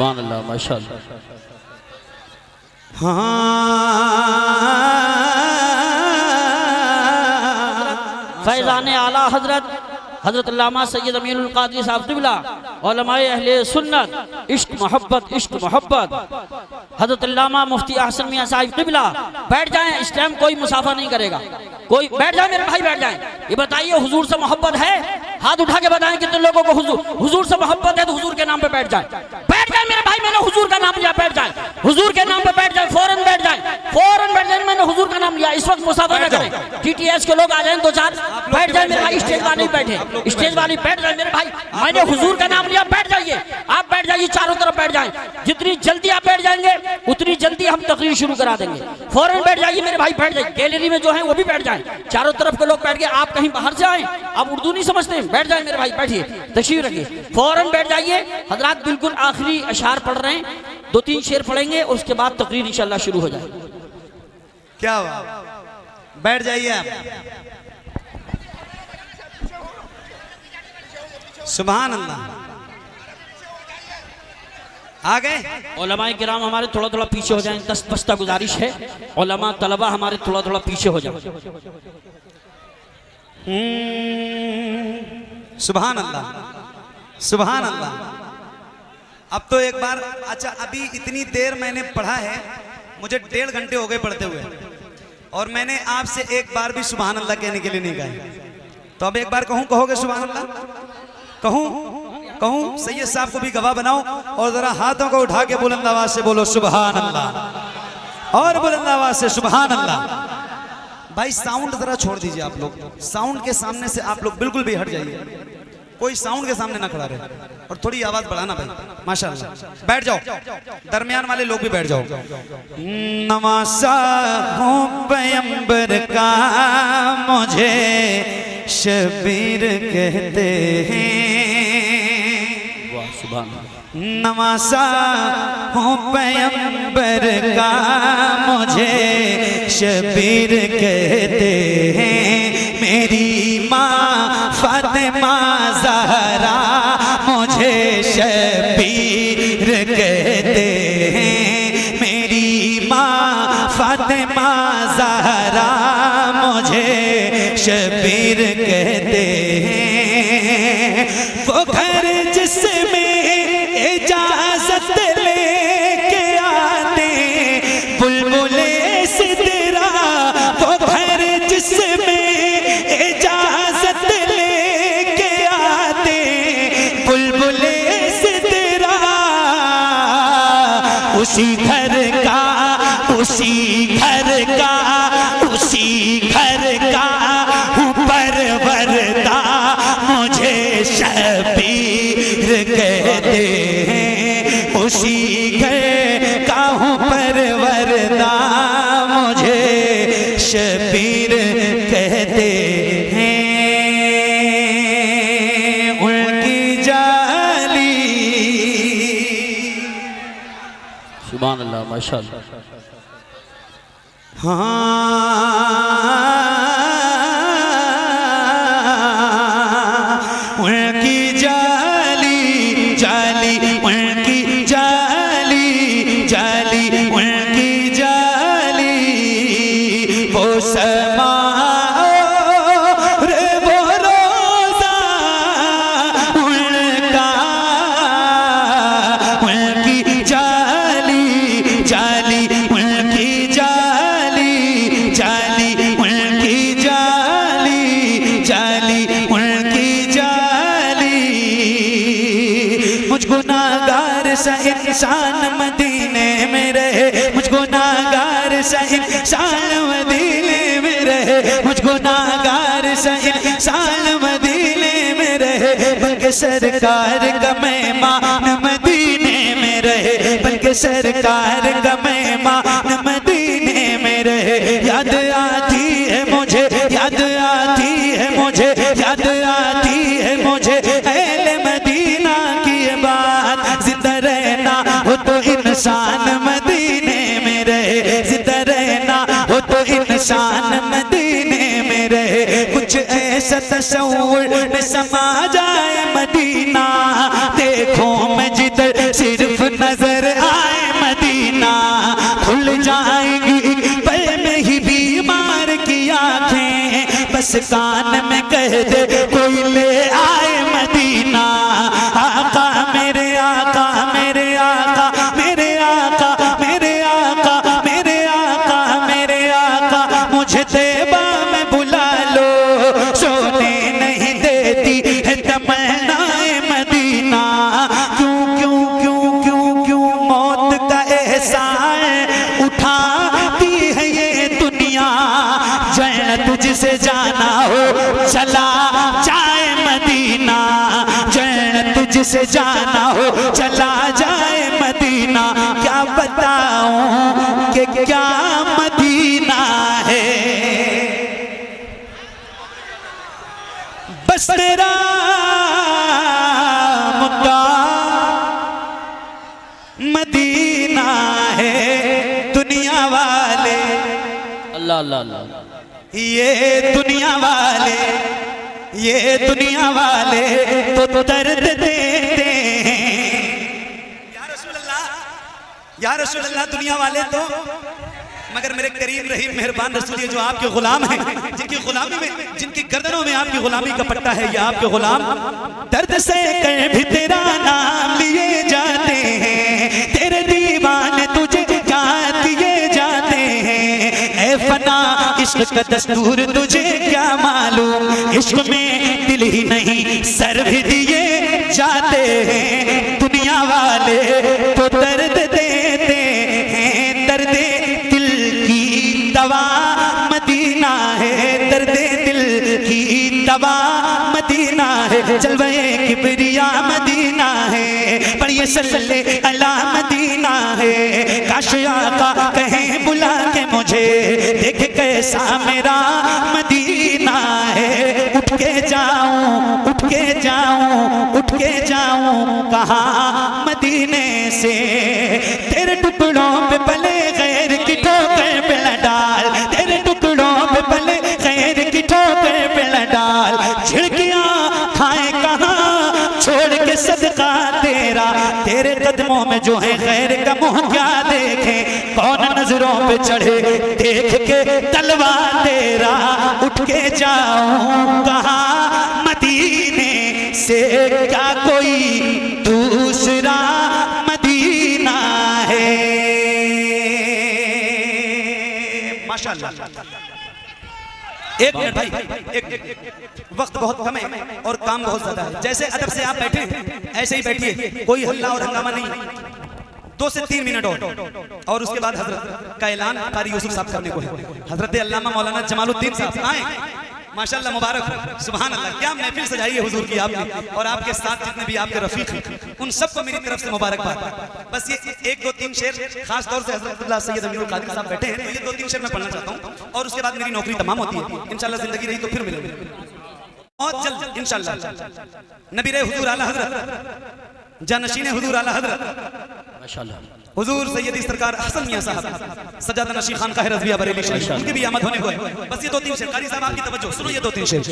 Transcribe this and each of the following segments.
सुभान अल्लाह माशाअल्लाह। फैज़ान आला हजरत हजरत अल्लामा सैयद अमीनुल क़ादरी साहब क़िबला उलमाए अहले सुन्नत इश्क मोहब्बत हजरत अल्लामा मुफ्ती अहसन मियां साहब क़िबला। बैठ जाएं, इस टाइम कोई मुसाफा नहीं करेगा, कोई बैठ जाए मेरे भाई, बैठ जाएं। ये बताइए हुजूर से मोहब्बत है? हाथ उठा के बताएं कितने लोगों को हुजूर से मोहब्बत है तो हुजूर के नाम पे बैठ जाए। बैठ जाए मेरे भाई, मैंने हुजूर का नाम लिया, बैठ जाए। हुजूर के नाम पे बैठ जाए, फौरन बैठ जाए, फौरन बैठ जाए। मैंने हुजूर का नाम लिया, इस वक्त मुसाफा न करें। टीटीएस के लोग आ जाए, दो चार बैठ जाए मेरे भाई। स्टेज वाले बैठे, स्टेज वाली बैठ जाए मेरे भाई। मैंने हुजूर का नाम लिया, बैठ जाइए, आप बैठ जाइए, चारों तरफ बैठ जाएं। जितनी जल्दी आप बैठ जाएंगे उतनी जल्दी हम तकरीर शुरू करा देंगे। फौरन बैठ जाइए मेरे भाई, बैठ जाइए। गैलरी में जो है वो भी बैठ जाएं, चारों तरफ के लोग बैठ गए। आप कहीं बाहर से आए, आप उर्दू नहीं समझते हैं, बैठ जाए मेरे भाई, बैठिए, तशरीफ रखिए, फौरन बैठ जाइए। हजरात बिल्कुल आखिरी अशार पढ़ रहे हैं, 2-3 शेर पढ़ेंगे और उसके बाद तकरीर इंशाल्लाह शुरू हो जाए। क्या हुआ? बैठ जाइए आप। सुभान अल्लाह। आ गए उलमाए किराम हमारे थोड़ा थोड़ा पीछे हो जाएं, दस्ता गुजारिश है। उलमा तलबा हमारे थोड़ा थोड़ा पीछे हो जाए। सुभान अल्लाह, सुभान अल्लाह। अब तो एक बार, अच्छा अभी इतनी देर मैंने पढ़ा है, मुझे 1.5 घंटे हो गए पढ़ते हुए, और मैंने आपसे एक बार भी सुभान अल्लाह कहने के लिए नहीं कहा। तो अब एक बार कहूं, कहोगे सुभान अल्लाह? कहूं सैयद साहब को भी गवाह बनाओ, और जरा हाथों को उठा के बुलंद आवाज से बोलो सुभान अल्लाह, और बुलंद आवाज से सुभान अल्लाह। भाई साउंड जरा छोड़ दीजिए आप लोग, साउंड के सामने से आप लोग बिल्कुल भी हट जाइए, कोई साउंड के सामने ना खड़ा रहे, और थोड़ी आवाज बढ़ाना भाई, माशाअल्लाह। बैठ जाओ, दरमियान वाले लोग भी बैठ जाओ। नवासा हूँ पैगंबर का, मुझे शबीर कहते हैं। नवासा हूँ पैगंबर का, मुझे शबीर कहते हैं। मेरी माँ फातिमा ज़हरा मुझे शबीर कहते हैं। मेरी माँ फातिमा ज़हरा मुझे शबीर कहते हैं। वो घर जिसमें इजाजत लेके आते बुलबुले सिदरा, वो घर जिसमें इजाजत लेके आते बुलबुले सिदरा, उसी घर का, उसी घर का, उसी घर का हूँ परवरदा, मुझे शबीर कहते हैं। उसी घर का हूँ परवरदा, मुझे शबीर कहते हैं। उनकी जाली सुभान अल्लाह माशाअल्लाह। उनकी जाली जाली, उनकी जाली जाली, उनकी जाली, वो समा रे वो रोज़ा उनका। उनकी जाली जाली, उनकी जाली जाली, उनकी जाली जाली, उनकी जाली। मुझ गुनाहगार सा इंसान मदीने में रहे, मुझ गुनाहगार सा इंसान मदीने में रहे, मुझ गुनाहगार सा इंसान मदीने में रहे। बल्कि सरकार का मेहमान मदीने में रहे, बल्कि सरकार का मेहमान मदीने में रहे। याद आती है मुझे, याद आती है मुझे, याद आती है मुझे अहले मदीना की बात। जिंदा रहना हो तो इंसान मदीने में रहे, जिंदा रहना हो तो इंसान मदीने में रहे। कुछ ऐसा तस्वुर में समा जाए मदीना, देखो मैं जिधर सिर्फ नजर इस कान में कह दे कोई ले आए मदीना। आका मेरे आका मेरे आका मेरे आका मेरे आका मेरे आका मेरे आका, मुझे तैबा में बुला लो, सोने नहीं देती है तमन्नाए मदीना। क्यों क्यों क्यों क्यों क्यों मौत का एहसास उठाती है ये दुनिया। जन्नत तुझसे जाना हो चला जाए मदीना, जन्नत तुझसे जाना हो चला जाए मदीना। क्या बताऊं कि क्या मदीना है, बस तेरा मुद्दा मदीना है। दुनिया वाले अल्लाह अल्लाह अल्लाह, ये दुनिया वाले, ये दुनिया वाले तो दर्द देते हैं। या रसूल अल्लाह दुनिया वाले तो, मगर मेरे करीम रहीम मेहरबान रसूल, ये जो आपके गुलाम हैं, जिनकी गुलामी में, जिनकी गर्दनों में आपकी गुलामी का पट्टा है, ये आपके गुलाम दर्द से कहीं भी तेरा नाम लिए जाते हैं। तेरे दीवाने तुझे क्या दिए जाते हैं। ऐ फना इश्क का दस्तूर तुझे क्या मालूम, इश्क में दिल ही नहीं सर भी दिए जाते हैं। दुनिया वाले तो दर्द देते हैं, दर्द दिल की दवा मदीना है, दर्द दिल की दवा मदीना है। जलवे किबरिया मदीना है, पर ये सल्ले अला मदीना है। काश आका कहें बुला के मुझे, देख कैसा मेरा मदीना है। उठ के जाऊं उठ के जाऊं उठ के जाऊं कहाँ मदीने से। तेरे टुकड़ों पे पले गैर की ठोकर पे न डाल, तेरे टुकड़ों पे पले गैर की ठोकर पे न डाल। झिड़कियां खाए कहाँ छोड़ के सदका तेरा, तेरे कदमों में जो है गैर का मुंह क्या देखे। कौन नजरों पे चढ़े देख के तलवा तेरा। उठ के जाऊं कहाँ मदीने से, क्या कोई दूसरा मदीना है। माशाअल्लाह। एक मिनट भाई, एक वक्त बहुत कम है और काम बहुत ज्यादा है। जैसे अदब से आप बैठे ऐसे ही बैठिए, कोई हल्ला और हंगामा नहीं। 2 से 3 मिनट और उसके बाद हजरत का ऐलान कारी यूसुफ साहब करने को है। हजरत अल्लामा मौलाना जमालुद्दीन साहब आए। माशाअल्लाह, मुबारक हो, सुभान अल्लाह, क्या महफिल सजाई है हुजूर की आपने, और आपके साथ जितने भी आपके रफीक हैं उन सबको मेरी तरफ से मुबारकबाद। बस ये 1 2 3 शेर खास तौर से हजरत सैयद अमीरुल कादिर साहब बैठे हैं, तो ये 2 3 शेर मैं पढ़ना चाहता हूँ और उसके बाद मेरी नौकरी तमाम होती है। इंशाल्लाह जिंदगी रही तो फिर मिलेंगे बहुत जल्द इंशाल्लाह। नबी रहे हुजूर आला हजरत, जानशीन हुजूर आला हजरत माशाअल्लाह, हुजूर सैयदी सरकार हसन मियां साहब सजादा नशी खान का रज़विया बरेली शरीफ, उनकी भी आमद होने को है। बस ये 2 3 शेर, कारी साहब आपकी तवज्जो सुनो, ये 2 3 शेर।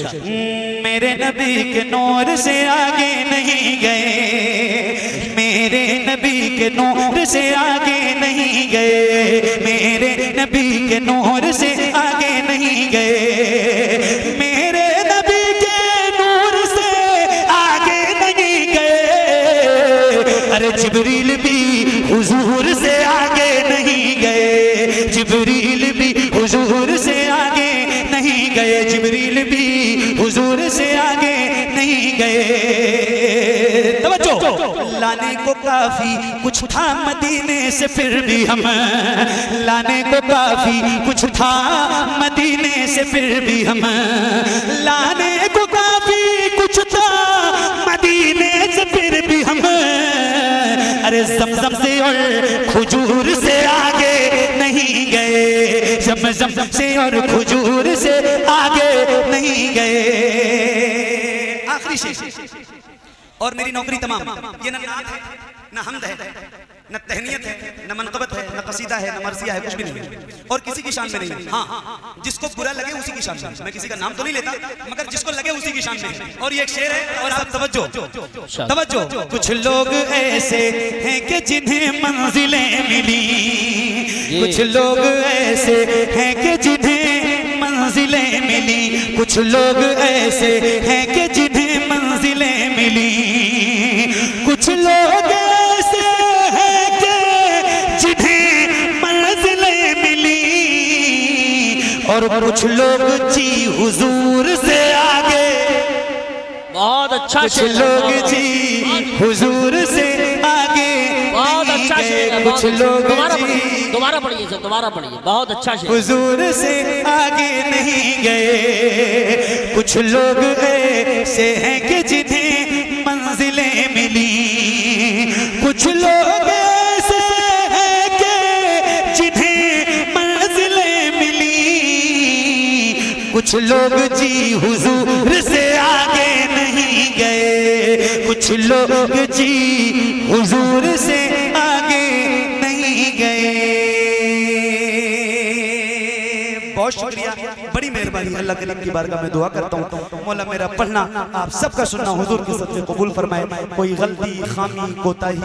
मेरे नबी के नूर से आगे नहीं गए, मेरे नबी के नूर से आगे नहीं गए, मेरे नबी के नूर से आगे नहीं गए, मेरे नबी के नूर से आगे नहीं गए। अरे जिब्रील भी हुजूर से आगे नहीं गए, जिब्रील भी हुजूर से आगे नहीं गए, जिब्रील भी हुजूर से आगे नहीं गए। तवज्जो, लाने को काफी कुछ था मदीने से, फिर भी हम लाने को काफी कुछ था मदीने से, फिर भी हम लाने को काफी कुछ था मदीने से, फिर भी हम अरे ज़मज़म से और खजूर से आगे नहीं गए, ज़मज़म से और खजूर से आगे नहीं गए। आखिरी शेर और मेरी नौकरी तमाम। ये न नात है, न हमद है, न तहनीयत है, न मनक़बत है, न कसीदा है, न मरसिया है, कुछ भी नहीं है और किसी की शान में नहीं है। हाँ, जिसको बुरा लगे उसी की शान में, मैं किसी का नाम तो नहीं लेता, मगर जिसको लगे उसी की शान में है। और ये एक शेर है और आप तवज्जो तवज्जो। कुछ लोग ऐसे हैं कि जिन्हें मंजिलें मिली, कुछ लोग ऐसे हैं कि जिन्हें मंजिलें मिली, कुछ लोग ऐसे हैं कि जिन्हें मंजिलें मिली, कुछ लोग ऐसे हैं कि जिन्हें मंजिलें मिली, और कुछ लोग जी हुजूर से आगे। बहुत अच्छा कुछ शेर है, लोग जी हुजूर से आगे बहुत अच्छा शेर है, कुछ लोग दोबारा जी पढ़िए, दोबारा पढ़िए सर, दोबारा पढ़िए, बहुत अच्छा शेर। हुजूर से आगे नहीं गए, कुछ लोग ऐसे हैं कि जिन्हें मंजिलें मिली, कुछ लोग ऐसे हैं कि जिन्हें मंजिलें मिली, कुछ लोग जी हुजूर से आगे नहीं गए, कुछ लोग जी हुजूर से आगे नहीं गए। बहुत शुक्रिया, बड़ी मेहरबानी। अल्लाह करीम की बारगाह में दुआ करता हूँ मौला मेरा पढ़ना आप सबका सुनना हुजूर के सदक़े कबूल फरमाए। कोई गलती, खामी, कोताही,